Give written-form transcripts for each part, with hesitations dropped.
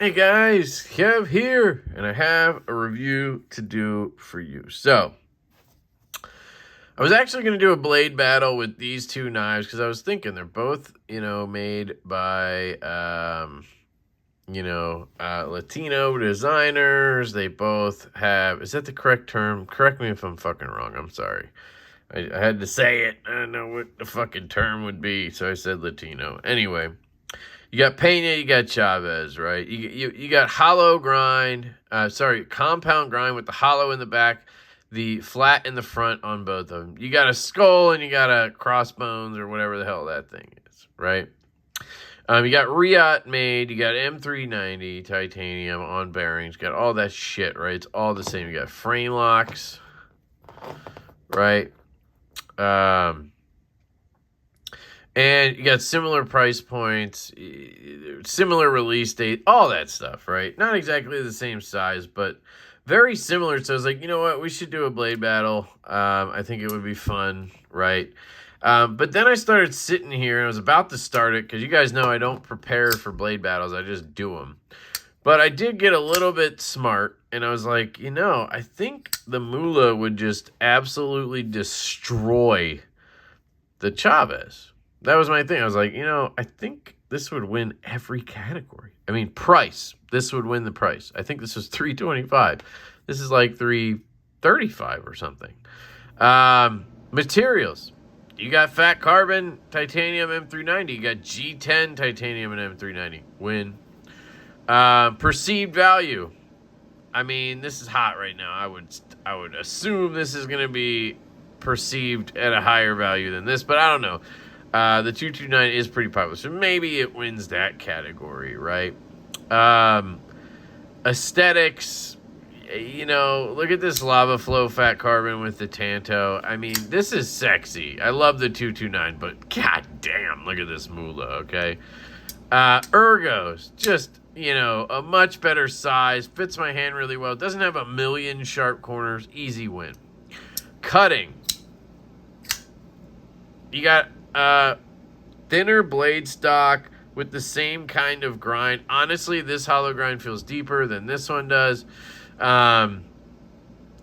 Hey guys, Kev here, and I have a review to do for you. So, I was actually going to do a blade battle with these two knives because I was thinking they're both, made by, Latino designers. They both have, is that the correct term? Correct me if I'm fucking wrong. I'm sorry. I had to say it. I don't know what the fucking term would be, so I said Latino. Anyway. You got Pena, you got Chavez, right? You got hollow grind, compound grind with the hollow in the back, the flat in the front on both of them. You got a skull and you got a crossbones or whatever the hell that thing is, right? You got Riot made, you got M390 titanium on bearings, got all that shit, right? It's all the same. You got frame locks, right? And you got similar price points, similar release date, all that stuff, right? Not exactly the same size, but very similar. So I was like, you know what? We should do a blade battle. I think it would be fun, right? But then I started sitting here, and I was about to start it, because you guys know I don't prepare for blade battles. I just do them. But I did get a little bit smart, and I was like, I think the Mula would just absolutely destroy the Chavez. That was my thing. I was like, I think this would win every category. I mean, price. This would win the price. I think this was $325. This is like $335 or something. Materials. You got FatCarbon, titanium, M390. You got G10, titanium, and M390. Win. Perceived value. I mean, this is hot right now. I would assume this is going to be perceived at a higher value than this, but I don't know. The 229 is pretty popular, so maybe it wins that category, right? Aesthetics, look at this lava flow FatCarbon with the Tanto. I mean, this is sexy. I love the 229, but god damn, look at this Mula, okay? Ergos, just, a much better size, fits my hand really well, doesn't have a million sharp corners, easy win. Cutting. You got thinner blade stock with the same kind of grind. Honestly, this hollow grind feels deeper than this one does. And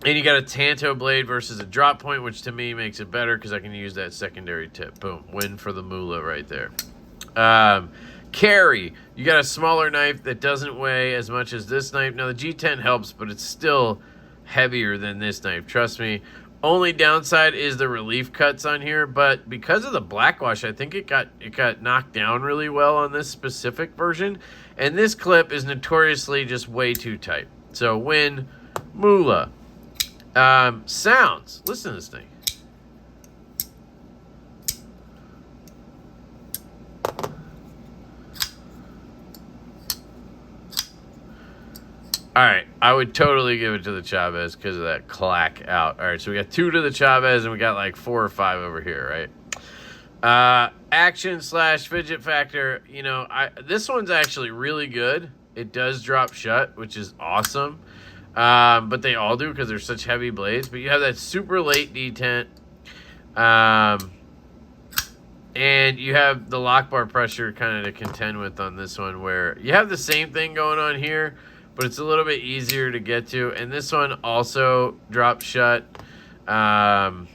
you got a Tanto blade versus a drop point, which to me makes it better because I can use that secondary tip. Boom. Win for the Mula right there. Carry. You got a smaller knife that doesn't weigh as much as this knife. Now, the G10 helps, but it's still heavier than this knife. Trust me. Only downside is the relief cuts on here, but because of the blackwash, I think it got knocked down really well on this specific version. And this clip is notoriously just way too tight. So win, Mula. Sounds. Listen to this thing. All right, I would totally give it to the Chavez because of that clack out. All right, so we got 2 to the Chavez, and we got like 4 or 5 over here, right? Action / fidget factor. This one's actually really good. It does drop shut, which is awesome. But they all do because they're such heavy blades. But you have that super late detent. And you have the lock bar pressure kind of to contend with on this one, where you have the same thing going on here, but it's a little bit easier to get to. And this one also drops shut. And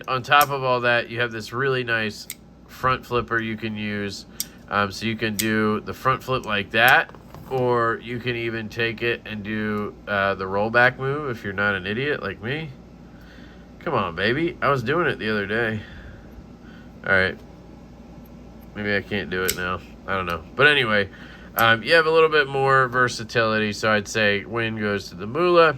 on top of all that, you have this really nice front flipper you can use. So you can do the front flip like that, or you can even take it and do the rollback move if you're not an idiot like me. Come on, baby. I was doing it the other day. All right. Maybe I can't do it now. I don't know. But anyway, you have a little bit more versatility, so I'd say win goes to the Mula.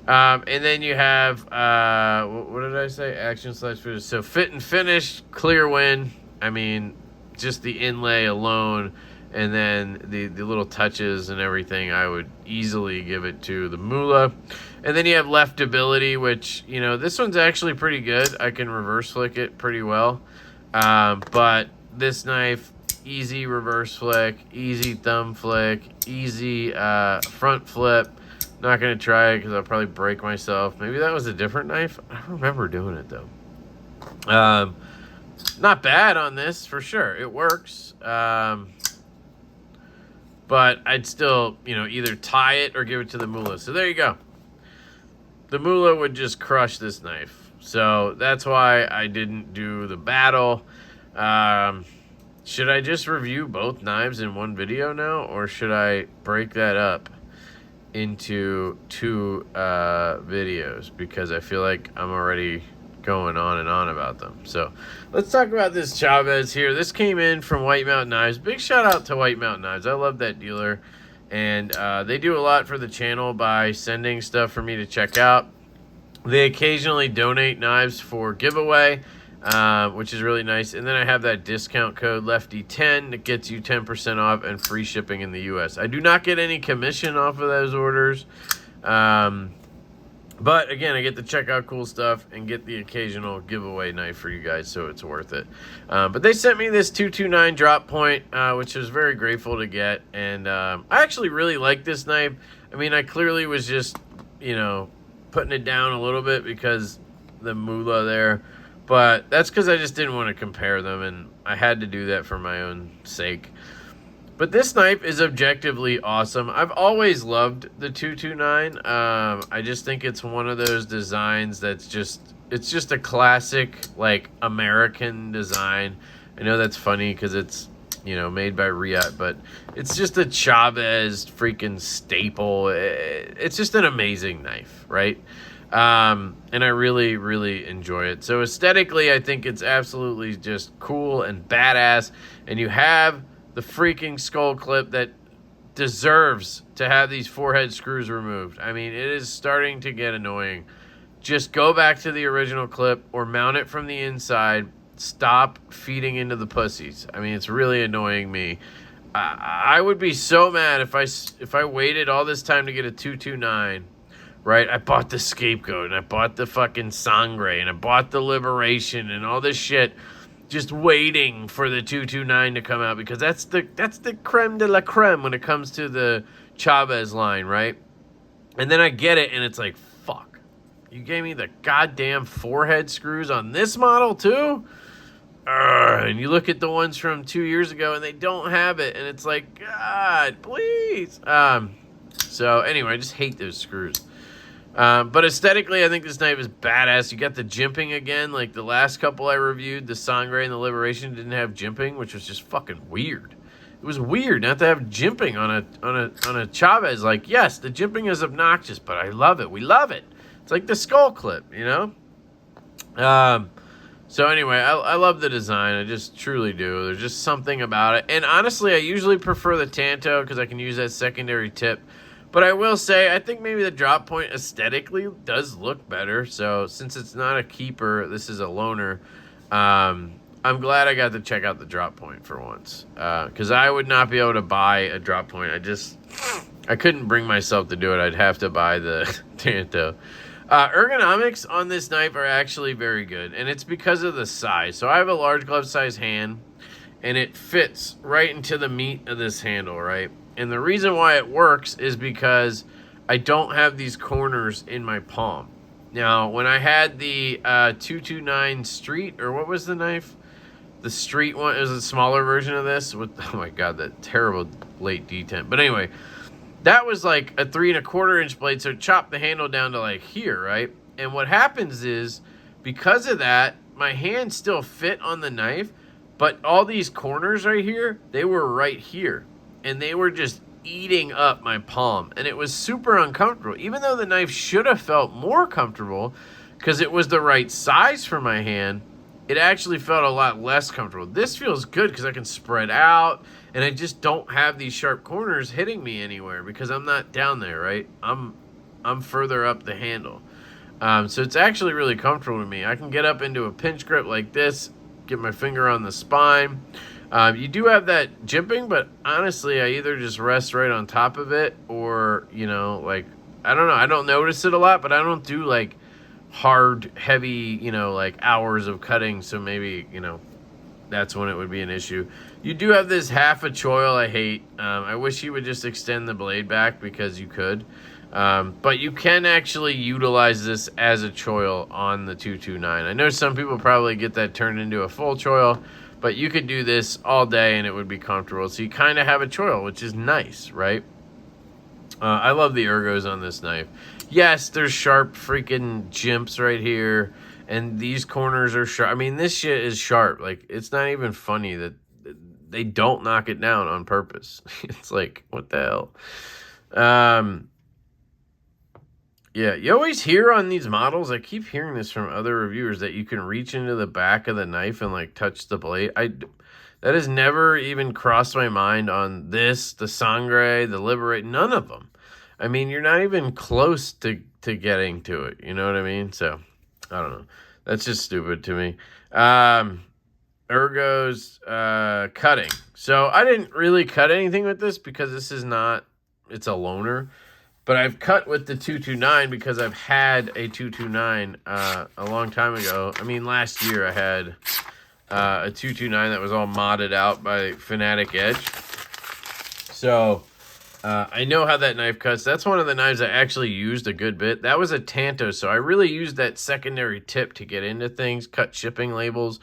And then you have, what did I say? Action / finish. So fit and finish, clear win. I mean, just the inlay alone, and then the little touches and everything, I would easily give it to the Mula. And then you have leftability, which, this one's actually pretty good. I can reverse flick it pretty well. But this knife, easy reverse flick, easy thumb flick, easy front flip. Not going to try it because I'll probably break myself. Maybe that was a different knife. I don't remember doing it, though. Not bad on this, for sure. It works. but I'd still, you know, either tie it or give it to the Mula. So there you go. The Mula would just crush this knife. So that's why I didn't do the battle. Should I just review both knives in one video now, or should I break that up into 2 videos? Because I feel like I'm already going on and on about them. So let's talk about this Chavez here. This came in from White Mountain Knives. Big shout out to White Mountain Knives. I love that dealer. And they do a lot for the channel by sending stuff for me to check out. They occasionally donate knives for giveaway, which is really nice. And then I have that discount code LeftyEDC that gets you 10% off and free shipping in the US. I do not get any commission off of those orders. But again, I get to check out cool stuff and get the occasional giveaway knife for you guys, so it's worth it. But they sent me this 229 drop point, which I was very grateful to get. And I actually really like this knife. I mean, I clearly was just, you know, putting it down a little bit because the Mula there. But that's because I just didn't want to compare them, and I had to do that for my own sake. But this knife is objectively awesome. I've always loved the 229. I just think it's one of those designs that's it's just a classic, like, American design. I know that's funny because it's, you know, made by Riot, but it's just a Chavez freaking staple. It's just an amazing knife, right? And I really, really enjoy it. So aesthetically, I think it's absolutely just cool and badass. And you have the freaking skull clip that deserves to have these forehead screws removed. I mean, it is starting to get annoying. Just go back to the original clip or mount it from the inside. Stop feeding into the pussies. I mean, it's really annoying me. I would be so mad if I waited all this time to get a 229, right? I bought the Scapegoat, and I bought the fucking Sangre, and I bought the Liberation, and all this shit, just waiting for the 229 to come out, because that's the creme de la creme when it comes to the Chavez line, right? And then I get it, and it's like, fuck. You gave me the goddamn forehead screws on this model too? And you look at the ones from 2 years ago, and they don't have it, and it's like, God, please. So anyway, I just hate those screws. But aesthetically, I think this knife is badass. You got the jimping again, like the last couple I reviewed, the Sangre and the Liberation didn't have jimping, which was just fucking weird. It was weird not to have jimping on a Chavez. Like, yes, the jimping is obnoxious, but I love it. We love it. It's like the skull clip, you know? So anyway, I love the design. I just truly do. There's just something about it. And honestly, I usually prefer the Tanto because I can use that secondary tip. But I will say, I think maybe the drop point aesthetically does look better. So since it's not a keeper, this is a loaner. I'm glad I got to check out the drop point for once. Because I would not be able to buy a drop point. I couldn't bring myself to do it. I'd have to buy the Tanto. Ergonomics on this knife are actually very good. And it's because of the size. So I have a large glove size hand. And it fits right into the meat of this handle, right? And the reason why it works is because I don't have these corners in my palm. Now, when I had the 229 Street, or what was the knife? The Street one, it was a smaller version of this. With, oh my God, that terrible late detent. But anyway, that was like a 3 1/4 inch blade. So it chopped the handle down to like here, right? And what happens is, because of that, my hand still fit on the knife, but all these corners right here, they were right here. And they were just eating up my palm. And it was super uncomfortable. Even though the knife should have felt more comfortable because it was the right size for my hand, it actually felt a lot less comfortable. This feels good because I can spread out. And I just don't have these sharp corners hitting me anywhere because I'm not down there, right? I'm further up the handle. So it's actually really comfortable to me. I can get up into a pinch grip like this, get my finger on the spine. You do have that jimping, but honestly, I either just rest right on top of it or, you know, like, I don't know. I don't notice it a lot, but I don't do, like, hard, heavy, you know, like, hours of cutting. So maybe, you know, that's when it would be an issue. You do have this half a choil I hate. I wish you would just extend the blade back because you could. But you can actually utilize this as a choil on the 229. I know some people probably get that turned into a full choil. But you could do this all day and it would be comfortable. So you kind of have a choil, which is nice, right? I love the ergos on this knife. Yes, there's sharp freaking jimps right here. And these corners are sharp. I mean, this shit is sharp. Like, it's not even funny that they don't knock it down on purpose. It's like, what the hell? Yeah, you always hear on these models, I keep hearing this from other reviewers, that you can reach into the back of the knife and like touch the blade. That has never even crossed my mind on this, the Sangre, the Liberate, none of them. I mean, you're not even close to getting to it. You know what I mean? So, I don't know. That's just stupid to me. Ergos, cutting. So, I didn't really cut anything with this because this is not, it's a loaner. But I've cut with the 229 because I've had a 229 a long time ago. I mean, last year I had a 229 that was all modded out by Fanatic Edge. So I know how that knife cuts. That's one of the knives I actually used a good bit. That was a Tanto, so I really used that secondary tip to get into things, cut shipping labels.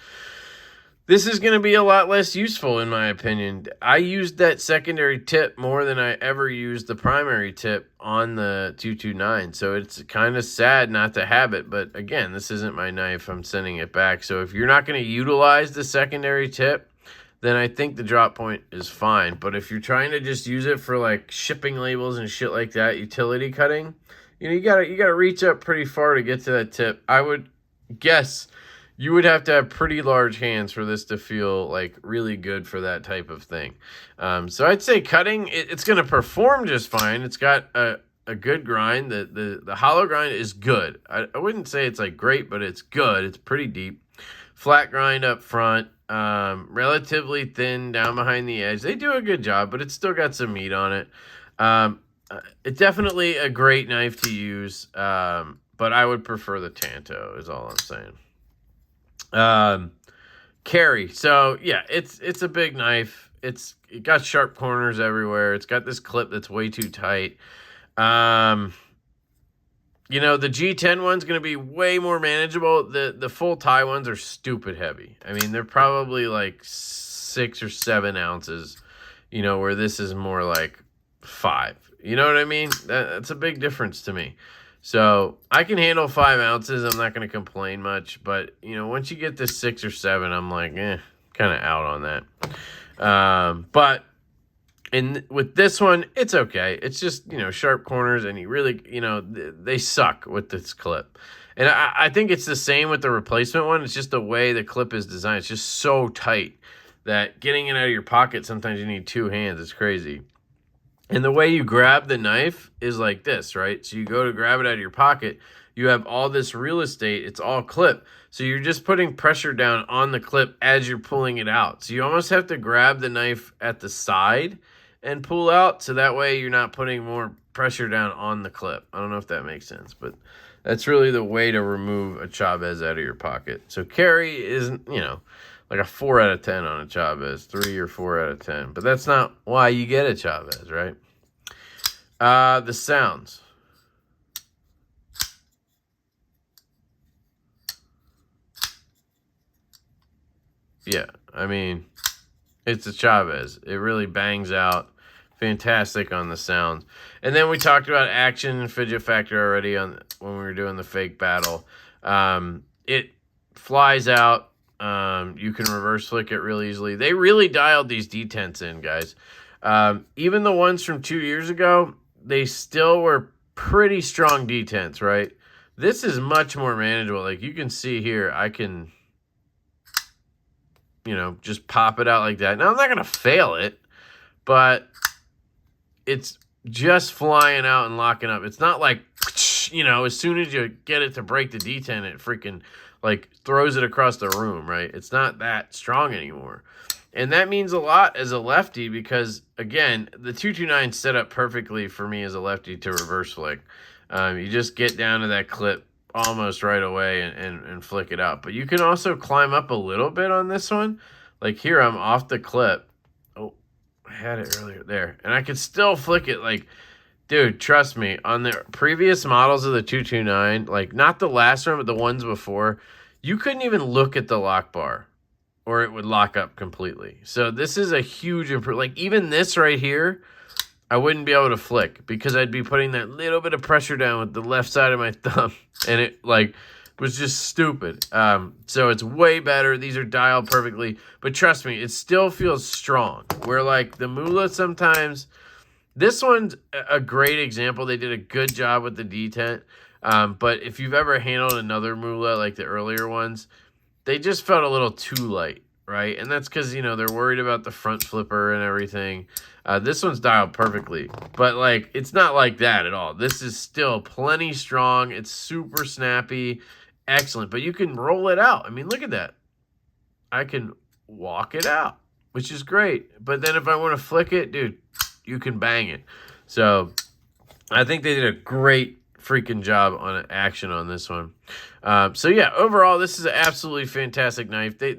This is going to be a lot less useful, in my opinion. I used that secondary tip more than I ever used the primary tip on the 229. So it's kind of sad not to have it. But again, this isn't my knife. I'm sending it back. So if you're not going to utilize the secondary tip, then I think the drop point is fine. But if you're trying to just use it for like shipping labels and shit like that, utility cutting, you gotta reach up pretty far to get to that tip. I would guess you would have to have pretty large hands for this to feel like really good for that type of thing. So I'd say cutting, it's going to perform just fine. It's got a good grind. The hollow grind is good. I wouldn't say it's like great, but it's good. It's pretty deep. Flat grind up front. Relatively thin down behind the edge. They do a good job, but it's still got some meat on it. It's definitely a great knife to use, but I would prefer the Tanto is all I'm saying. Carry. So yeah, it's a big knife. It got sharp corners everywhere. It's got this clip that's way too tight. You know, the G10 one's going to be way more manageable. The full tie ones are stupid heavy. I mean, they're probably like 6 or 7 ounces, you know, where this is more like 5. You know what I mean? That's a big difference to me. So I can handle 5 ounces. I'm not going to complain much. But, you know, once you get to 6 or 7, I'm like, kind of out on that. But with this one, it's okay. It's just, you know, sharp corners, and you really, you know, they suck with this clip. And I think it's the same with the replacement one. It's just the way the clip is designed. It's just so tight that getting it out of your pocket, sometimes you need 2 hands. It's crazy. And the way you grab the knife is like this, right? So you go to grab it out of your pocket. You have all this real estate. It's all clip. So you're just putting pressure down on the clip as you're pulling it out. So you almost have to grab the knife at the side and pull out. So that way you're not putting more pressure down on the clip. I don't know if that makes sense, but that's really the way to remove a Chavez out of your pocket. So carry isn't, you know, like a 4 out of 10 on a Chavez, 3 or 4 out of 10. But that's not why you get a Chavez, right? The sounds. Yeah, I mean, it's a Chavez. It really bangs out. Fantastic on the sounds. And then we talked about action and fidget factor already when we were doing the fake battle. It flies out. You can reverse flick it real easily. They really dialed these detents in, guys. Even the ones from 2 years ago, they still were pretty strong detents, right? This is much more manageable. Like you can see here, I can, you know, just pop it out like that. Now, I'm not going to fail it, but it's just flying out and locking up. It's not like, you know, as soon as you get it to break the detent, it freaking like throws it across the room, right? It's not that strong anymore. And that means a lot as a lefty because, again, the 229 set up perfectly for me as a lefty to reverse flick. You just get down to that clip almost right away and flick it out. But you can also climb up a little bit on this one. Like here, I'm off the clip. Oh, I had it earlier there. And I could still flick it. Like, dude, trust me, on the previous models of the 229, like not the last one, but the ones before, you couldn't even look at the lock bar or it would lock up completely. So this is a huge improvement. Like even this right here, I wouldn't be able to flick because I'd be putting that little bit of pressure down with the left side of my thumb, and it like was just stupid. So it's way better. These are dialed perfectly, but trust me, it still feels strong. Where like the Mula sometimes, this one's a great example. They did a good job with the detent. But if you've ever handled another Mula, like the earlier ones, they just felt a little too light, right? And that's because, you know, they're worried about the front flipper and everything. This one's dialed perfectly, but like it's not like that at all. This is still plenty strong. It's super snappy, excellent. But you can roll it out. I mean, look at that. I can walk it out, which is great. But then if I want to flick it, dude, you can bang it. So I think they did a great freaking job on action on this one. So yeah, overall, this is an absolutely fantastic knife. They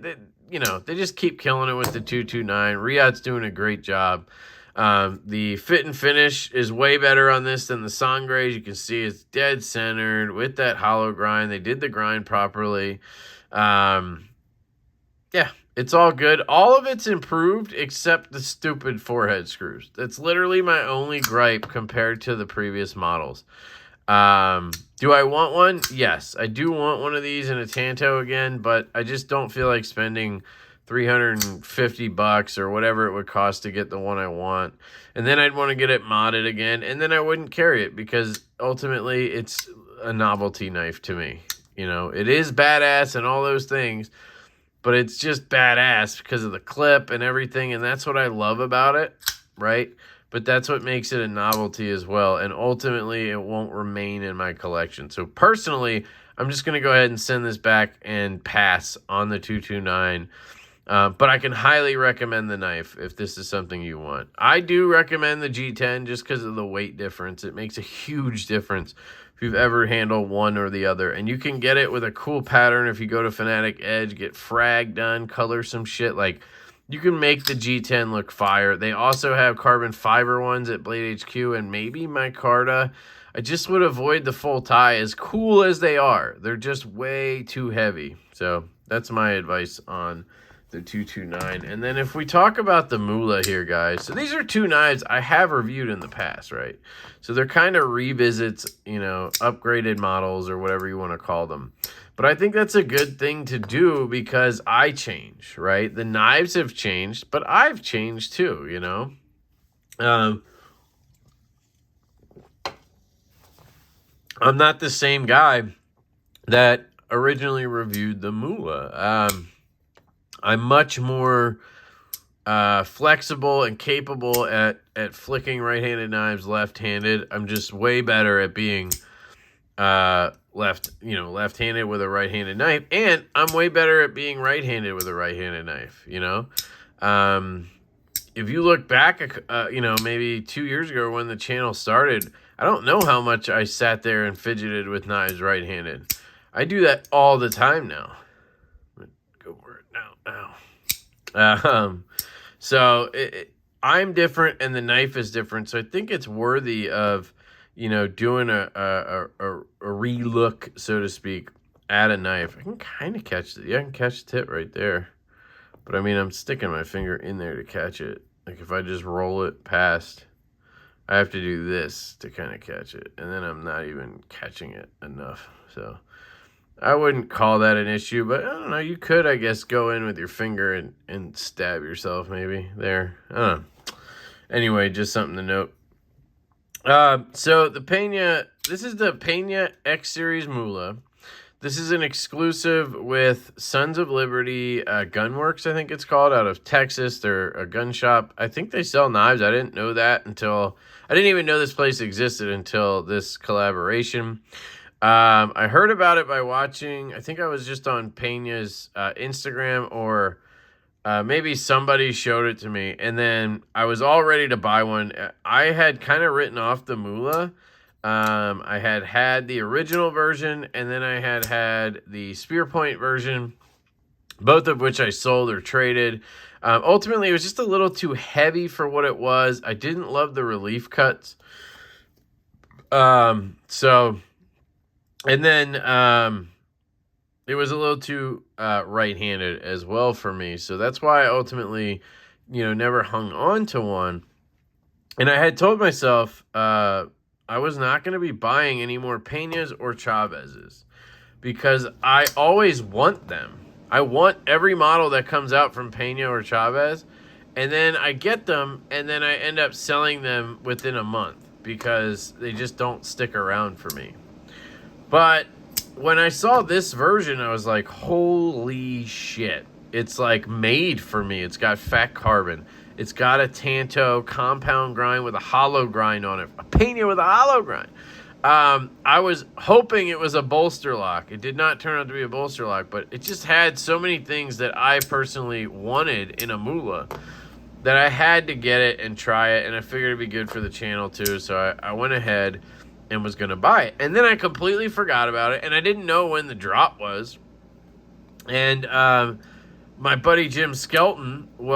you know, they just keep killing it with the 229. Riyadh's doing a great job. The fit and finish is way better on this than the Sangre. You can see it's dead centered with that hollow grind. They did the grind properly. Yeah, it's all good. All of it's improved except the stupid forehead screws. That's literally my only gripe compared to the previous models. Do I want one? Yes, I do want one of these in a Tanto again, but I just don't feel like spending $350 or whatever it would cost to get the one I want. And then I'd want to get it modded again, and then I wouldn't carry it because ultimately it's a novelty knife to me. You know, it is badass and all those things, but it's just badass because of the clip and everything, and that's what I love about it, right? But that's what makes it a novelty as well, and ultimately it won't remain in my collection. So personally, I'm just going to go ahead and send this back and pass on the 229. But I can highly recommend the knife if this is something you want. I do recommend the G10 just because of the weight difference. It makes a huge difference if you've ever handled one or the other. And you can get it with a cool pattern if you go to Fanatic Edge, get frag done, color some shit. Like, you can make the G10 look fire. They also have carbon fiber ones at Blade HQ and maybe Micarta. I just would avoid the full tie, as cool as they are. They're just way too heavy. So that's my advice on the 229. And then if we talk about the Mula here, guys. So these are two knives I have reviewed in the past, right? So they're kind of revisits, you know, upgraded models or whatever you want to call them. But I think that's a good thing to do because I change, right? The knives have changed, but I've changed too, you know? I'm not the same guy that originally reviewed the Mula. I'm much more flexible and capable at flicking right-handed knives left-handed. I'm just way better at being left-handed with a right-handed knife, and I'm way better at being right-handed with a right-handed knife, you know? If you look back, maybe 2 years ago when the channel started, I don't know how much I sat there and fidgeted with knives right-handed. I do that all the time now. Go for it now. So I'm different and the knife is different. So I think it's worthy of, you know, doing a re-look, so to speak, at a knife. I can kind of catch it. Yeah, I can catch the tip right there. But I mean, I'm sticking my finger in there to catch it. Like if I just roll it past, I have to do this to kind of catch it. And then I'm not even catching it enough. So I wouldn't call that an issue, but I don't know. You could, I guess, go in with your finger and stab yourself maybe there. I don't know. Anyway, just something to note. So the Pena, this is the Pena X Series Mula. This is an exclusive with Sons of Liberty Gunworks, I think it's called, out of Texas. They're a gun shop. I think they sell knives. I didn't know that until, I didn't even know this place existed until this collaboration. I heard about it by watching, I think I was just on Pena's Instagram, or maybe somebody showed it to me, and then I was all ready to buy one. I had kind of written off the Mula. I had the original version, and then I had the Spear Point version, both of which I sold or traded. Ultimately, it was just a little too heavy for what it was. I didn't love the relief cuts. And then it was a little too right-handed as well for me. So that's why I ultimately, never hung on to one. And I had told myself I was not going to be buying any more Penas or Chavezes because I always want them. I want every model that comes out from Pena or Chavez, and then I get them, and then I end up selling them within a month because they just don't stick around for me. But when I saw this version, I was like, holy shit. It's like made for me. It's got FatCarbon. It's got a Tanto compound grind with a hollow grind on it. A Pena with a hollow grind. I was hoping it was a bolster lock. It did not turn out to be a bolster lock, but it just had so many things that I personally wanted in a Mula that I had to get it and try it, and I figured it'd be good for the channel too, so I went ahead and was going to buy it. And then I completely forgot about it, and I didn't know when the drop was. And my buddy Jim Skelton we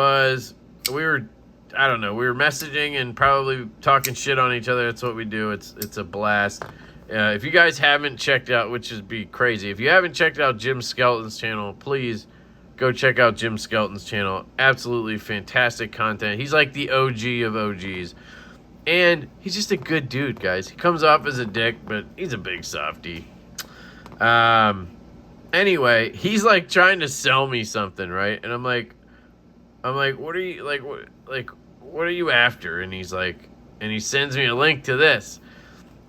were messaging and probably talking shit on each other. That's what we do. It's a blast. If you guys haven't checked out, which would be crazy, if you haven't checked out Jim Skelton's channel, please go check out Jim Skelton's channel. Absolutely fantastic content. He's like the OG of OGs. And he's just a good dude, guys. He comes off as a dick, but he's a big softie. Anyway, he's like trying to sell me something, right? And I'm like, what are you what are you after? And he's like, and he sends me a link to this.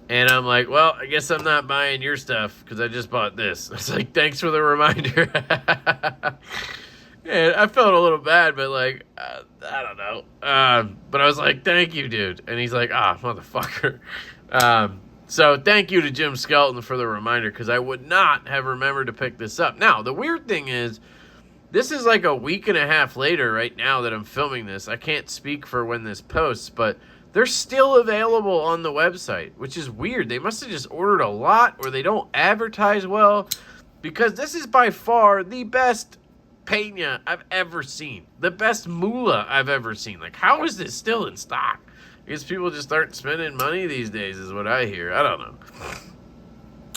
And I'm like, well, I guess I'm not buying your stuff because I just bought this. It's like, thanks for the reminder. And I felt a little bad, but like, I don't know. But I was like, thank you, dude. And he's like, motherfucker. So thank you to Jim Skelton for the reminder because I would not have remembered to pick this up. Now, the weird thing is, this is like a week and a half later right now that I'm filming this. I can't speak for when this posts, but they're still available on the website, which is weird. They must have just ordered a lot or they don't advertise well because this is by far the best Pena I've ever seen. The best Mula I've ever seen. Like, how is this still in stock? I guess people just aren't spending money these days is what I hear. I don't know.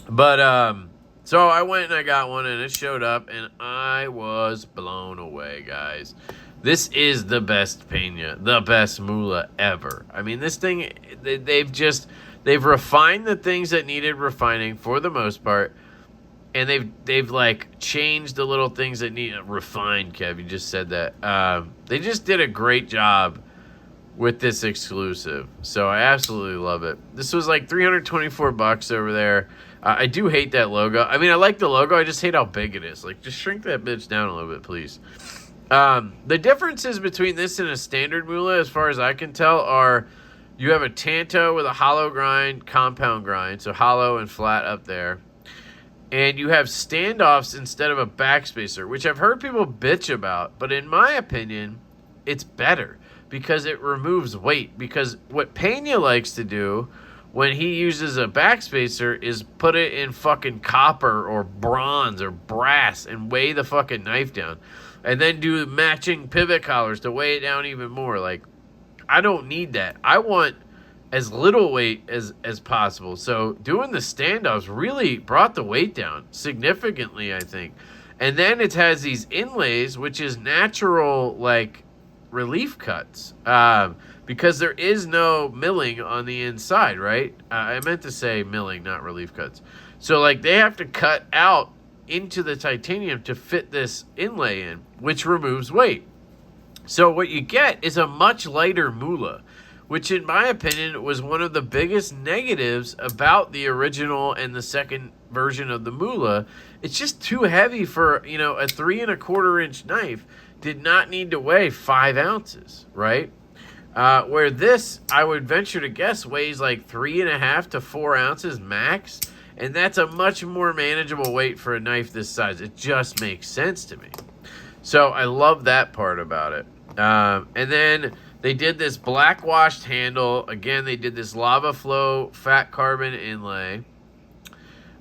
But, so I went and I got one and it showed up and I was blown away, guys. This is the best Pena, the best Mula ever. I mean, this thing, they've refined the things that needed refining for the most part. And they've like changed the little things that need refined, Kev. You just said that. They just did a great job with this exclusive. So I absolutely love it. This was like $324 over there. I do hate that logo. I mean, I like the logo. I just hate how big it is. Like, just shrink that bitch down a little bit, please. The differences between this and a standard Mula, as far as I can tell, are you have a Tanto with a hollow grind, compound grind, so hollow and flat up there. And you have standoffs instead of a backspacer, which I've heard people bitch about. But in my opinion, it's better because it removes weight. Because what Pena likes to do when he uses a backspacer is put it in fucking copper or bronze or brass and weigh the fucking knife down. And then do matching pivot collars to weigh it down even more. Like, I don't need that. I want as little weight as possible. So doing the standoffs really brought the weight down significantly, I think. And then it has these inlays, which is natural, like, relief cuts. Because there is no milling on the inside, right? I meant to say milling, not relief cuts. So, like, they have to cut out into the titanium to fit this inlay in, which removes weight. So what you get is a much lighter Mula, which in my opinion was one of the biggest negatives about the original and the second version of the Mula. It's just too heavy for, a 3 1/4 inch knife did not need to weigh 5 ounces, right? Where this, I would venture to guess, weighs like 3.5 to 4 ounces max. And that's a much more manageable weight for a knife this size. It just makes sense to me. So I love that part about it. And then they did this black washed handle. Again, they did this lava flow FatCarbon inlay.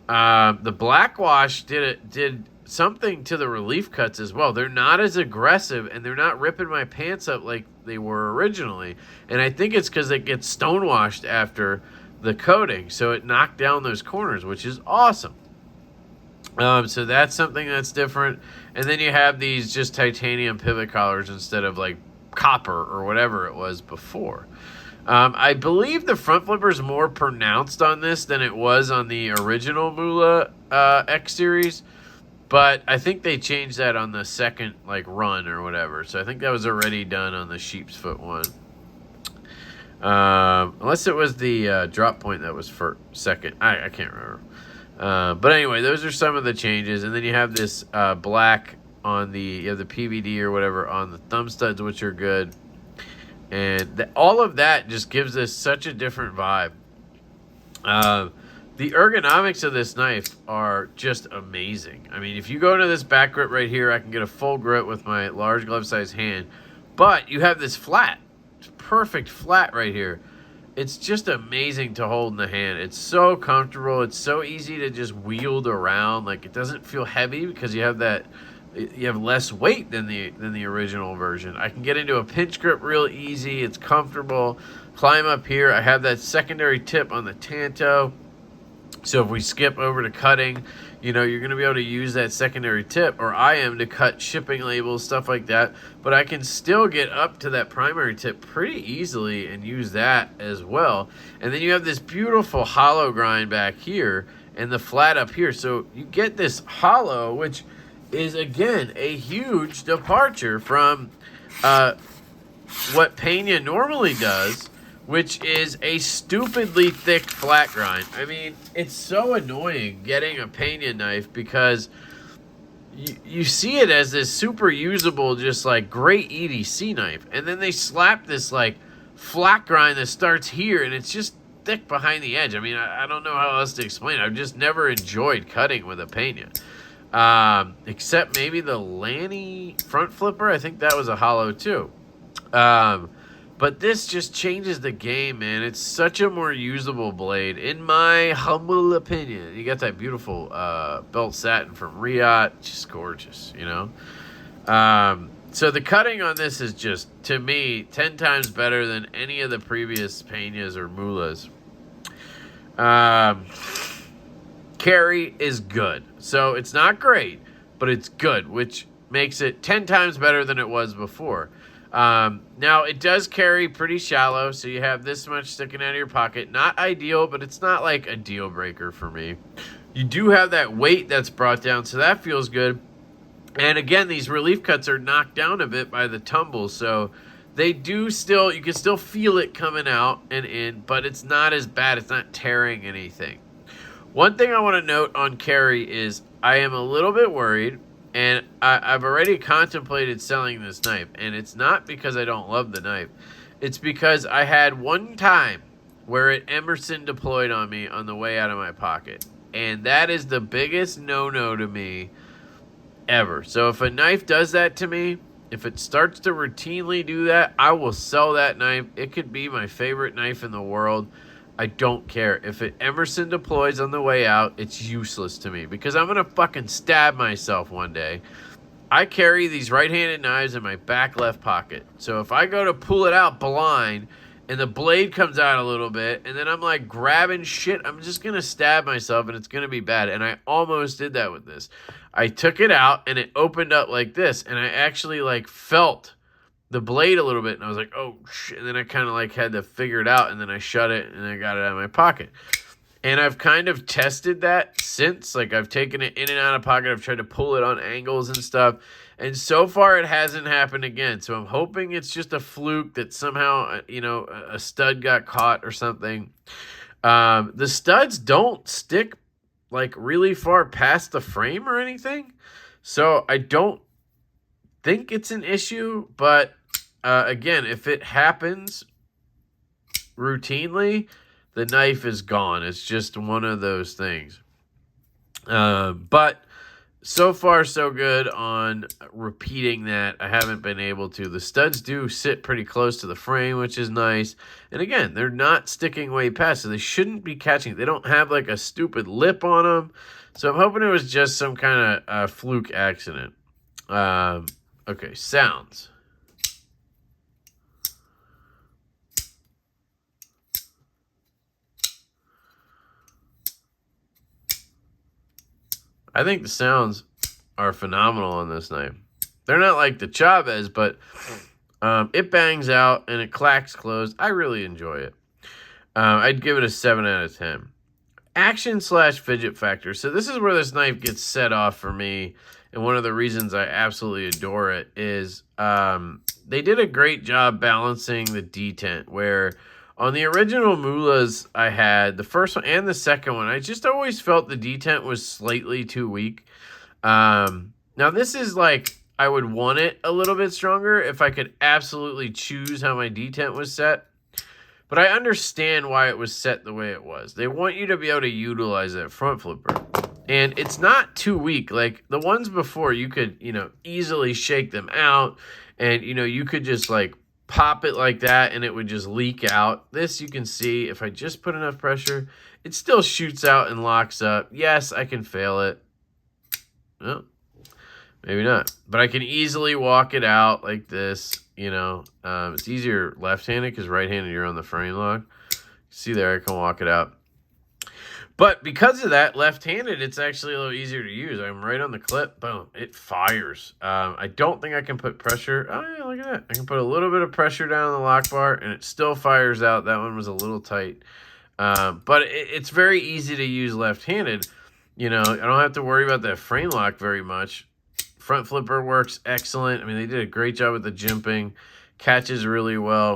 The black wash did something to the relief cuts as well. They're not as aggressive and they're not ripping my pants up like they were originally. And I think it's because it gets stonewashed after the coating, so it knocked down those corners, which is awesome. So that's something that's different. And then you have these just titanium pivot collars instead of like copper or whatever it was before. I believe the front flipper is more pronounced on this than it was on the original Mula X series, but I think they changed that on the second like run or whatever. So I think that was already done on the sheep's foot one. Unless it was the drop point that was for second. I can't remember. But anyway, those are some of the changes. And then you have this black on the PVD or whatever on the thumb studs, which are good. And all of that just gives this such a different vibe. The ergonomics of this knife are just amazing. I mean, if you go into this back grip right here, I can get a full grip with my large glove size hand. But you have this flat. It's perfect flat right here. It's just amazing to hold in the hand. It's so comfortable. It's so easy to just wield around. Like, it doesn't feel heavy because you have that, you have less weight than the original version. I can get into a pinch grip real easy. It's comfortable. Climb up here. I have that secondary tip on the Tanto. So if we skip over to cutting, you know, you're going to be able to use that secondary tip, or I am, to cut shipping labels, stuff like that. But I can still get up to that primary tip pretty easily and use that as well. And then you have this beautiful hollow grind back here and the flat up here. So you get this hollow, which is, again, a huge departure from what Pena normally does, which is a stupidly thick flat grind. I mean, it's so annoying getting a Pena knife because you see it as this super usable, just like great EDC knife. And then they slap this like flat grind that starts here and it's just thick behind the edge. I mean, I don't know how else to explain it. I've just never enjoyed cutting with a Pena. Except maybe the Lanny front flipper. I think that was a hollow too. But this just changes the game, man. It's such a more usable blade, in my humble opinion. You got that beautiful belt satin from Riot. Just gorgeous, you know? So the cutting on this is just, to me, 10 times better than any of the previous Penas or Mulas. Carry is good. So it's not great, but it's good, which makes it 10 times better than it was before. Now, it does carry pretty shallow, so you have this much sticking out of your pocket. Not ideal, but it's not like a deal breaker for me. You do have that weight that's brought down, so that feels good. And again, these relief cuts are knocked down a bit by the tumble, so they do still, you can still feel it coming out and in, but it's not as bad. It's not tearing anything. One thing I want to note on carry is I am a little bit worried. And I've already contemplated selling this knife. And it's not because I don't love the knife. It's because I had one time where it Emerson deployed on me on the way out of my pocket. And that is the biggest no-no to me ever. So if a knife does that to me, if it starts to routinely do that, I will sell that knife. It could be my favorite knife in the world. I don't care. If it Emerson deploys on the way out, it's useless to me because I'm going to fucking stab myself one day. I carry these right-handed knives in my back left pocket. So if I go to pull it out blind and the blade comes out a little bit and then I'm like grabbing shit, I'm just going to stab myself and it's going to be bad. And I almost did that with this. I took it out and it opened up like this and I actually like felt the blade a little bit, and I was like, oh, shit. And then I kind of like had to figure it out, and then I shut it, and I got it out of my pocket. And I've kind of tested that since. Like, I've taken it in and out of pocket. I've tried to pull it on angles and stuff. And so far, it hasn't happened again. So I'm hoping it's just a fluke that somehow, you know, a stud got caught or something. The studs don't stick, like, really far past the frame or anything. So I don't think it's an issue, but again, if it happens routinely, the knife is gone. It's just one of those things. But so far, so good on repeating that. I haven't been able to. The studs do sit pretty close to the frame, which is nice. And again, they're not sticking way past, so they shouldn't be catching. They don't have like a stupid lip on them. So I'm hoping it was just some kind of fluke accident. Okay, sounds. I think the sounds are phenomenal on this knife. They're not like the Chavez, but it bangs out and it clacks closed. I really enjoy it. I'd give it a 7 out of 10. Action / fidget factor. So this is where this knife gets set off for me. And one of the reasons I absolutely adore it is they did a great job balancing the detent, where on the original Mulas I had, the first one and the second one, I just always felt the detent was slightly too weak. Now this is like, I would want it a little bit stronger if I could absolutely choose how my detent was set. But I understand why it was set the way it was. They want you to be able to utilize that front flipper. And it's not too weak. Like the ones before, you could, easily shake them out. And, you could just like pop it like that and it would just leak out. This you can see, if I just put enough pressure, it still shoots out and locks up. Yes, I can fail it. No, maybe not. But I can easily walk it out like this. It's easier left-handed because right-handed you're on the frame lock. See there, I can walk it out. But because of that, left-handed, it's actually a little easier to use. I'm right on the clip. Boom. It fires. I don't think I can put pressure. Oh, yeah, look at that. I can put a little bit of pressure down on the lock bar, and it still fires out. That one was a little tight. But it's very easy to use left-handed. I don't have to worry about that frame lock very much. Front flipper works excellent. I mean, they did a great job with the jimping. Catches really well.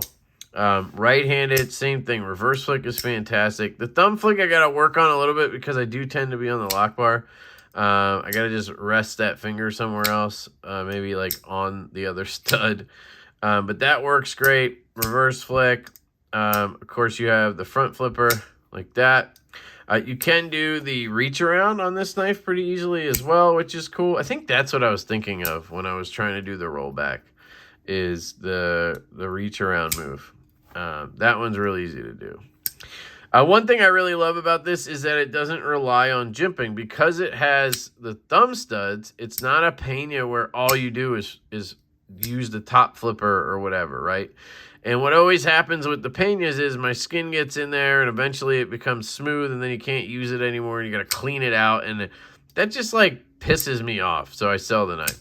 Right-handed, same thing. Reverse flick is fantastic. The thumb flick I got to work on a little bit because I do tend to be on the lock bar. I got to just rest that finger somewhere else, maybe like on the other stud. But that works great. Reverse flick. Of course, you have the front flipper like that. You can do the reach around on this knife pretty easily as well, which is cool. I think that's what I was thinking of when I was trying to do the rollback, is the reach around move. That one's really easy to do. One thing I really love about this is that it doesn't rely on jimping. Because it has the thumb studs, it's not a Pena where all you do is use the top flipper or whatever, right? And what always happens with the Penas is my skin gets in there and eventually it becomes smooth and then you can't use it anymore and you got to clean it out. And that just like pisses me off. So I sell the knife.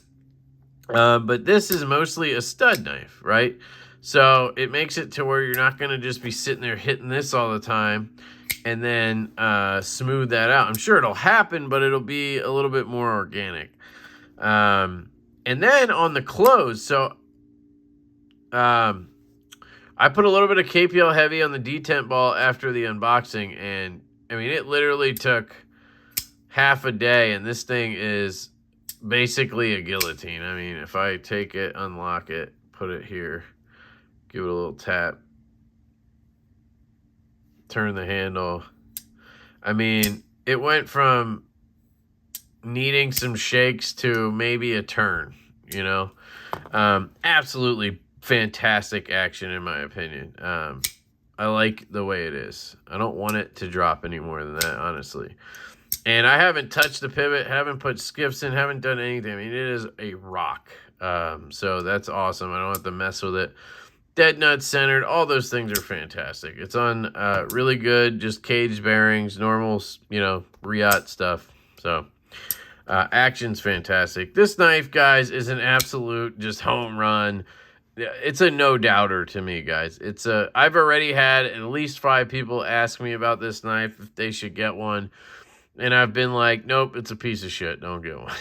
But this is mostly a stud knife, right? So it makes it to where you're not going to just be sitting there hitting this all the time and then smooth that out. I'm sure it'll happen, but it'll be a little bit more organic. And then on the close, so I put a little bit of KPL heavy on the detent ball after the unboxing, and I mean, it literally took half a day, and this thing is basically a guillotine. I mean, if I take it, unlock it, put it here, give it a little tap, turn the handle. I mean, it went from needing some shakes to maybe a turn, absolutely fantastic action in my opinion. I like the way it is. I don't want it to drop any more than that, honestly. And I haven't touched the pivot, haven't put skiffs in, haven't done anything. I mean, it is a rock. So that's awesome. I don't have to mess with it. Dead nut centered, all those things are fantastic. It's on really good, just cage bearings, normal, Riot stuff. So action's fantastic. This knife, guys, is an absolute just home run. It's a no-doubter to me, guys. I've already had at least 5 people ask me about this knife, if they should get one. And I've been like, nope, it's a piece of shit. Don't get one.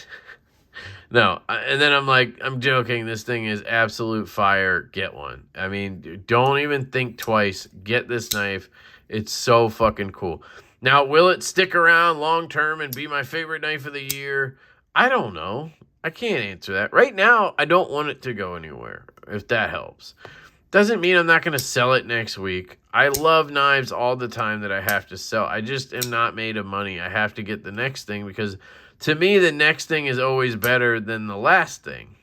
No. And then I'm like, I'm joking. This thing is absolute fire. Get one. I mean, don't even think twice. Get this knife. It's so fucking cool. Now, will it stick around long-term and be my favorite knife of the year? I don't know. I can't answer that. Right now, I don't want it to go anywhere, if that helps. Doesn't mean I'm not going to sell it next week. I love knives all the time that I have to sell. I just am not made of money. I have to get the next thing because to me, the next thing is always better than the last thing.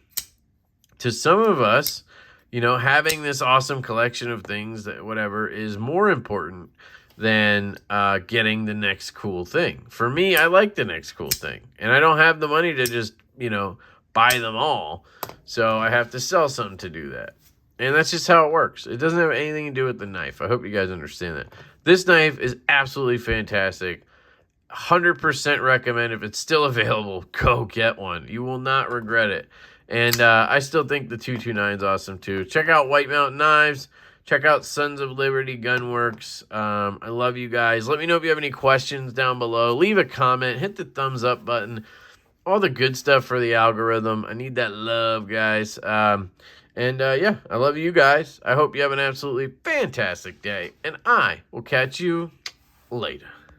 To some of us, having this awesome collection of things, that whatever, is more important than getting the next cool thing. For me, I like the next cool thing. And I don't have the money to just, buy them all. So I have to sell something to do that. And that's just how it works. It doesn't have anything to do with the knife. I hope you guys understand that. This knife is absolutely fantastic. 100% recommend, if it's still available, go get one. You will not regret it. And I still think the 229 is awesome too. Check out White Mountain Knives. Check out Sons of Liberty Gunworks. I love you guys. Let me know if you have any questions down below. Leave a comment. Hit the thumbs up button. All the good stuff for the algorithm. I need that love, guys. Yeah, I love you guys. I hope you have an absolutely fantastic day. And I will catch you later.